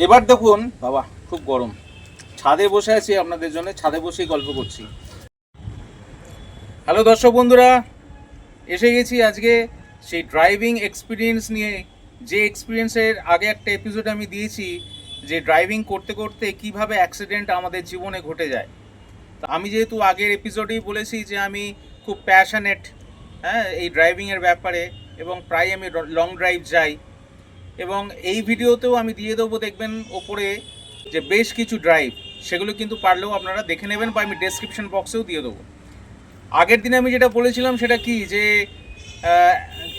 এবার দেখুন বাবা খুব গরম, ছাদে বসে আছি আপনাদের জন্য, ছাদে বসেই গল্প করছি। হ্যালো দর্শক বন্ধুরা, এসে গেছি আজকে সেই ড্রাইভিং এক্সপিরিয়েন্স নিয়ে। যে এক্সপিরিয়েন্সের আগে একটা এপিসোড আমি দিয়েছি, যে ড্রাইভিং করতে করতে কিভাবে অ্যাক্সিডেন্ট আমাদের জীবনে ঘটে যায়। তো আমি যেহেতু আগের এপিসোডেই বলেছি যে আমি খুব প্যাশনেট, হ্যাঁ, এই ড্রাইভিংয়ের ব্যাপারে, এবং প্রায় আমি লং ড্রাইভ যাই। এবং এই ভিডিওতেও আমি দিয়ে দেবো, দেখবেন ওপরে যে বেশ কিছু ড্রাইভ, সেগুলো কিন্তু পারলেও আপনারা দেখে নেবেন, বা আমি ডেসক্রিপশন বক্সেও দিয়ে দেবো। আগের দিনে আমি যেটা বলেছিলাম সেটা কি, যে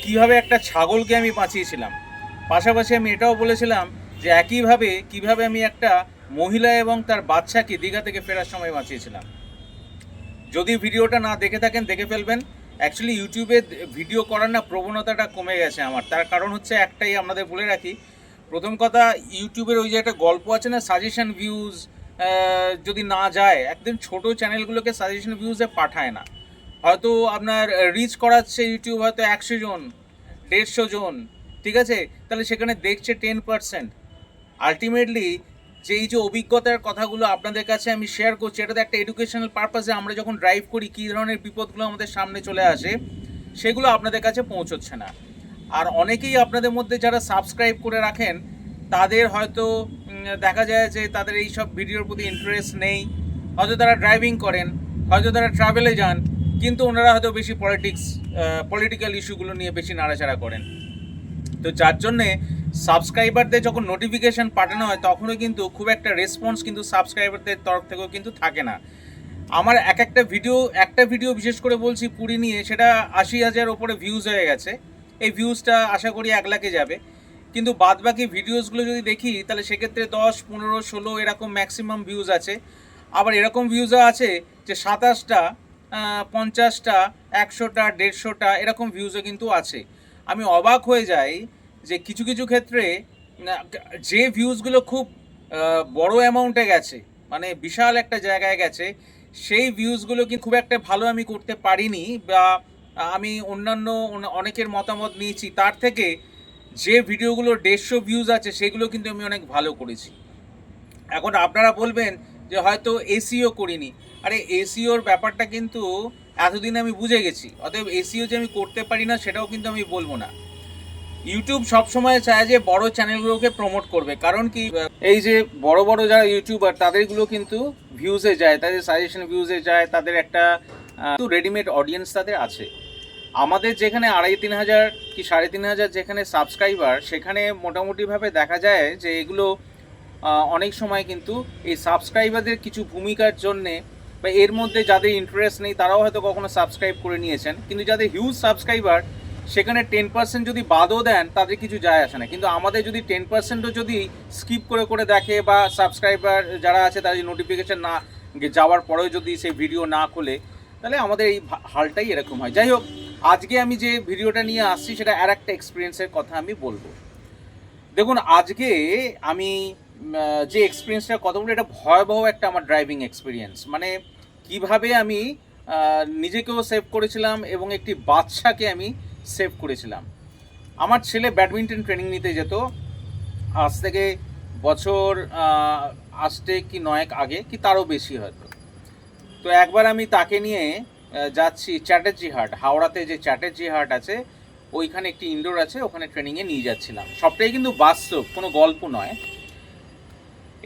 কিভাবে একটা ছাগলকে আমি বাঁচিয়েছিলাম। পাশাপাশি আমি এটাও বলেছিলাম যে একইভাবে কিভাবে আমি একটা মহিলা এবং তার বাচ্চাকে দীঘা থেকে ফেরার সময় বাঁচিয়েছিলাম। যদি ভিডিওটা না দেখে থাকেন দেখে ফেলবেন। অ্যাকচুয়ালি ইউটিউবে ভিডিও করার না প্রবণতাটা কমে গেছে আমার। তার কারণ হচ্ছে একটাই, আপনাদের বলে রাখি। প্রথম কথা, ইউটিউবের ওই যে একটা গল্প আছে না, সাজেশন ভিউজ যদি না যায়, একদম ছোট চ্যানেলগুলোকে সাজেশন ভিউজে পাঠায় না। হয়তো আপনার রিচ করাচ্ছে ইউটিউব হয়তো 100 জন, 150 জন, ঠিক আছে, তাহলে সেখানে দেখছে 10%। আলটিমেটলি যে এই যে অভিজ্ঞতার কথাগুলো আপনাদের কাছে আমি শেয়ার করছি, এটা তো একটা এডুকেশনাল পারপাসে। আমরা যখন ড্রাইভ করি কী ধরনের বিপদগুলো আমাদের সামনে চলে আসে, সেগুলো আপনাদের কাছে পৌঁছচ্ছে না। আর অনেকেই আপনাদের মধ্যে যারা সাবস্ক্রাইব করে রাখেন, তাদের হয়তো দেখা যায় যে তাদের এই সব ভিডিওর প্রতি ইন্টারেস্ট নেই। হয়তো তারা ড্রাইভিং করেন, হয়তো তারা ট্রাভেলে যান, কিন্তু ওনারা হয়তো বেশি পলিটিক্যাল ইস্যুগুলো নিয়ে বেশি নাড়াচাড়া করেন। তো যার জন্যে সাবস্ক্রাইবারদের যখন নোটিফিকেশান পাঠানো হয়, তখনও কিন্তু খুব একটা রেসপন্স কিন্তু সাবস্ক্রাইবারদের তরফ থেকেও কিন্তু থাকে না। আমার একটা ভিডিও বিশেষ করে বলছি পুরী নিয়ে, সেটা 80,000 ওপরে ভিউজ হয়ে গেছে। এই ভিউজটা আশা করি 1 লাখে যাবে। কিন্তু বাদবাকি ভিডিওসগুলো যদি দেখি, তাহলে সেক্ষেত্রে 10, 15, 16 এরকম ম্যাক্সিমাম ভিউজ আছে। আবার এরকম ভিউজও আছে যে 27টা, 50টা, 100টা, 150টা এরকম ভিউজও কিন্তু আছে। আমি অবাক হয়ে যাই যে কিছু কিছু ক্ষেত্রে যে ভিউজগুলো খুব বড় অ্যামাউন্টে গেছে, মানে বিশাল একটা জায়গায় গেছে, সেই ভিউজগুলো কিন্তু খুব একটা ভালো আমি করতে পারিনি, বা আমি অন্যান্য অনেকের মতামত নিয়েছি, তার থেকে যে ভিডিওগুলো 150 ভিউজ আছে সেগুলো কিন্তু আমি অনেক ভালো করেছি। এখন আপনারা বলবেন যে হয়তো এসইও করিনি। আরে এসইওর ব্যাপারটা কিন্তু এতদিন আমি বুঝে গেছি। অতএব এসইও যে আমি করতে পারি না সেটাও কিন্তু আমি বলবো না। ইউটিউব সবসময় চায় যে বড় চ্যানেলগুলোকে প্রমোট করবে, কারণ কি, এই যে বড় বড় যারা ইউটিউবার, তাদেরগুলো কিন্তু ভিউজে যায়, তাদের সাজেশন ভিউজে যায়, তাদের একটা রেডিমেড অডিয়েন্স তাদের আছে। আমাদের যেখানে 2,500-3,000 কি 3,500 যেখানে সাবস্ক্রাইবার, সেখানে মোটামুটিভাবে দেখা যায় যে এগুলো অনেক সময় কিন্তু এই সাবস্ক্রাইবারদের কিছু ভূমিকার জন্যে, বা এর মধ্যে যাদের ইন্টারেস্ট নেই তারাও হয়তো কখনো সাবস্ক্রাইব করে নিয়েছেন, কিন্তু যাদের হিউজ সাবস্ক্রাইবার, সেখানে 10% যদি বাদও দেন তাদের কিছু যায় আসে না। কিন্তু আমাদের যদি 10%ও যদি স্কিপ করে করে দেখে, বা সাবস্ক্রাইবার যারা আছে তাদের নোটিফিকেশান না যাওয়ার পরেও যদি সেই ভিডিও না খোলে, তাহলে আমাদের এই হালটাই এরকম হয়। যাই হোক, আজকে আমি যে ভিডিওটা নিয়ে আসছি সেটা আর একটা এক্সপিরিয়েন্সের কথা আমি বলবো। দেখুন, আজকে আমি যে এক্সপিরিয়েন্সটার কথা বলি, এটা ভয়াবহ একটা আমার ড্রাইভিং এক্সপিরিয়েন্স। মানে কিভাবে আমি নিজেকেও সেভ করেছিলাম এবং একটি বাচ্চাকে আমি সেভ করেছিলাম। আমার ছেলে ব্যাডমিন্টন ট্রেনিং নিতে যেত, আজ থেকে বছর আসতে কি 9 আগে, কি তারও বেশি হয়তো। তো একবার আমি তাকে নিয়ে যাচ্ছি চ্যাটার্জি হাট, হাওড়াতে যে চ্যাটার্জি হাট আছে, ওইখানে একটি ইনডোর আছে, ওখানে ট্রেনিংয়ে নিয়ে যাচ্ছিলাম। সবটাই কিন্তু বাস্তব, কোনো গল্প নয়।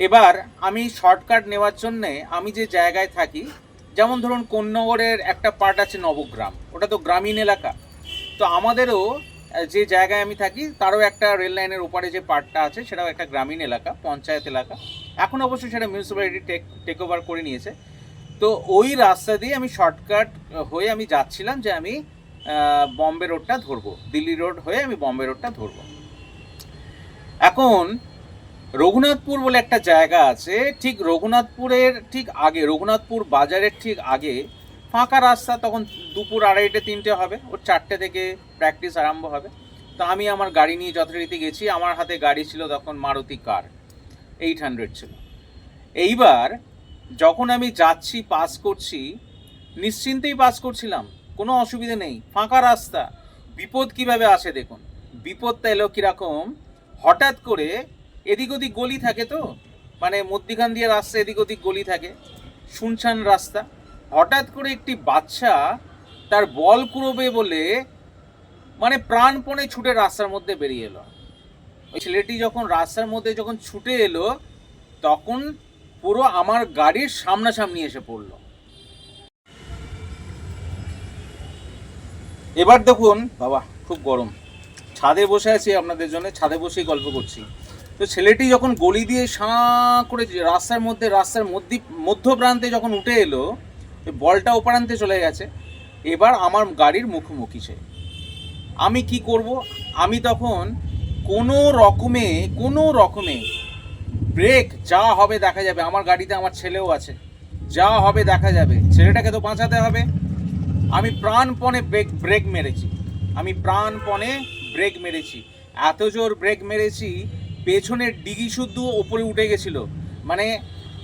এবার আমি শর্টকাট নেওয়ার জন্যে, আমি যে জায়গায় থাকি, যেমন ধরুন কোন্নগরের একটা পার্ট আছে নবগ্রাম, ওটা তো গ্রামীণ এলাকা। তো আমাদেরও যে জায়গায় আমি থাকি তারও একটা রেল লাইনের ওপারে যে পার্টটা আছে, সেটাও একটা গ্রামীণ এলাকা, পঞ্চায়েত এলাকা। এখন অবশ্যই সেটা মিউনিসিপ্যালিটি টেক ওভার করে নিয়েছে। তো ওই রাস্তা দিয়ে আমি শর্টকাট হয়ে আমি যাচ্ছিলাম, যে আমি বম্বে রোডটা ধরবো, দিল্লি রোড হয়ে আমি বম্বে রোডটা ধরবো। এখন রঘুনাথপুর বলে একটা জায়গা আছে, ঠিক রঘুনাথপুরের ঠিক আগে, রঘুনাথপুর বাজারের ঠিক আগে ফাঁকা রাস্তা। তখন দুপুর 2:30-3টে হবে, ওর 4টে থেকে প্র্যাকটিস আরম্ভ হবে। তো আমি আমার গাড়ি নিয়ে যথারীতি গেছি। আমার হাতে গাড়ি ছিল তখন মারুতি কার 800 ছিল। এইবার যখন আমি যাচ্ছি, পাস করছি, নিশ্চিন্তেই পাস করছিলাম, কোনো অসুবিধে নেই, ফাঁকা রাস্তা। বিপদ কিভাবে আসে দেখুন। বিপদটা এলো কীরকম, হঠাৎ করে এদিক ওদিক গলি থাকে, তো মানে মধ্যিখান দিয়ে রাস্তা, এদিক ওদিক গলি থাকে, শুনশান রাস্তা। হঠাৎ করে একটি বাচ্চা তার বল কুড়োবে বলে মানে প্রাণপণে ছুটে রাস্তার মধ্যে বেরিয়ে এলো। ওই ছেলেটি যখন রাস্তার মধ্যে যখন ছুটে এলো, তখন পুরো আমার গাড়ির সামনাসামনি এসে পড়লো। এবার দেখুন বাবা, খুব গরম, ছাদে বসে আছি আপনাদের জন্য, ছাদে বসেই গল্প করছি। তো ছেলেটি যখন গলি দিয়ে সাঁ করে রাস্তার মধ্য প্রান্তে যখন উঠে এলো, বলটা ওপারান্তে চলে গেছে, এবার আমার গাড়ির মুখোমুখি সে। আমি কি করব? আমি তখন কোনো রকমে ব্রেক, যা হবে দেখা যাবে, আমার গাড়িতে আমার ছেলেও আছে, যা হবে দেখা যাবে, ছেলেটাকে তো বাঁচাতে হবে। আমি প্রাণপণে ব্রেক মেরেছি, এত জোর ব্রেক মেরেছি, পেছনের ডিগি শুদ্ধ ওপরে উঠে গেছিল। মানে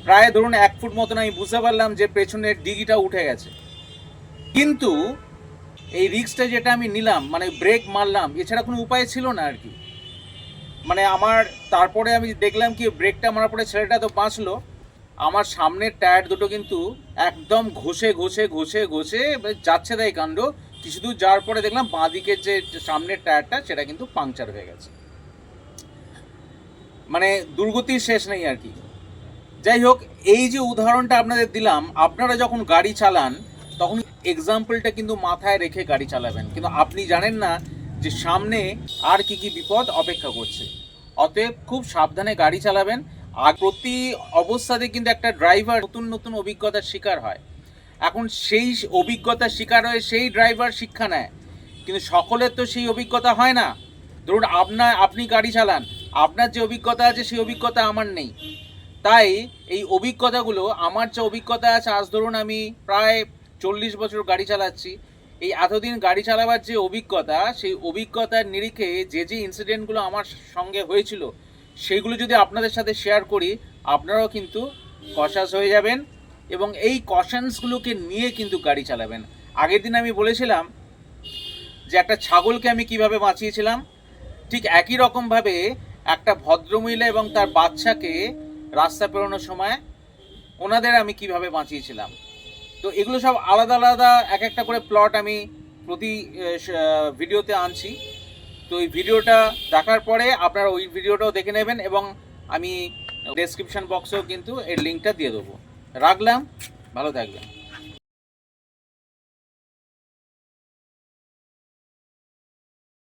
প্রায় ধরুন 1 ফুট মতন আমি বুঝতে পারলাম যে পেছনের ডিগিটা উঠে গেছে। কিন্তু এই রিস্কটা যেটা আমি নিলাম, মানে ব্রেক মারলাম, এছাড়া কোনো উপায় ছিল না আর কি। মানে আমার তারপরে আমি দেখলাম কি, ব্রেকটা মারার পরে ছেলেটা তো বাঁচলো, আমার সামনের টায়ার দুটো কিন্তু একদম ঘষে যাচ্ছে তাই কাণ্ড। কিছু দূর যাওয়ার পরে দেখলাম বাঁ দিকের যে সামনের টায়ারটা সেটা কিন্তু পাংচার হয়ে গেছে। মানে দুর্গতির শেষ নেই আর কি। যাই হোক, এই যে উদাহরণটা আপনাদের দিলাম, আপনারা যখন গাড়ি চালান তখন এক্সাম্পলটা কিন্তু মাথায় রেখে গাড়ি চালাবেন, কিন্তু আপনি জানেন না যে সামনে আর কি কি বিপদ অপেক্ষা করছে। অতএব খুব সাবধানে গাড়ি চালাবেন। আর প্রতি অবস্থাতে কিন্তু একটা ড্রাইভার নতুন অভিজ্ঞতার শিকার হয়। এখন সেই অভিজ্ঞতার শিকার হয়ে সেই ড্রাইভার শিক্ষা নেয়, কিন্তু সকলের তো সেই অভিজ্ঞতা হয় না। ধরুন আপনি গাড়ি চালান, আপনার যে অভিজ্ঞতা আছে সেই অভিজ্ঞতা আমার নেই। তাই এই অভিজ্ঞতাগুলো, আমার যে অভিজ্ঞতা আছে, আজ ধরুন আমি প্রায় 40 বছর গাড়ি চালাচ্ছি, এই এতদিন গাড়ি চালাবার যে অভিজ্ঞতা, সেই অভিজ্ঞতার নিরিখে যে ইনসিডেন্টগুলো আমার সঙ্গে হয়েছিল, সেইগুলো যদি আপনাদের সাথে শেয়ার করি, আপনারাও কিন্তু কশাস হয়ে যাবেন এবং এই কশানসগুলোকে নিয়ে কিন্তু গাড়ি চালাবেন। আগের দিন আমি বলেছিলাম যে একটা ছাগলকে আমি কিভাবে বাঁচিয়েছিলাম, ঠিক একই রকমভাবে একটা ভদ্রমহিলা এবং তার বাচ্চাকে রাস্তা পেরোনোর সময় ওনাদের আমি কিভাবে বাঁচিয়েছিলাম। তো এগুলো সব আলাদা আলাদা এক একটা করে প্লট আমি প্রতি ভিডিওতে আনছি। তো এই ভিডিওটা দেখার পরে আপনারা ওই ভিডিওটাও দেখে নেবেন এবং আমি ডেসক্রিপশন বক্সেও কিন্তু এর লিঙ্কটা দিয়ে দেবো। রাখলাম, ভালো থাকবেন।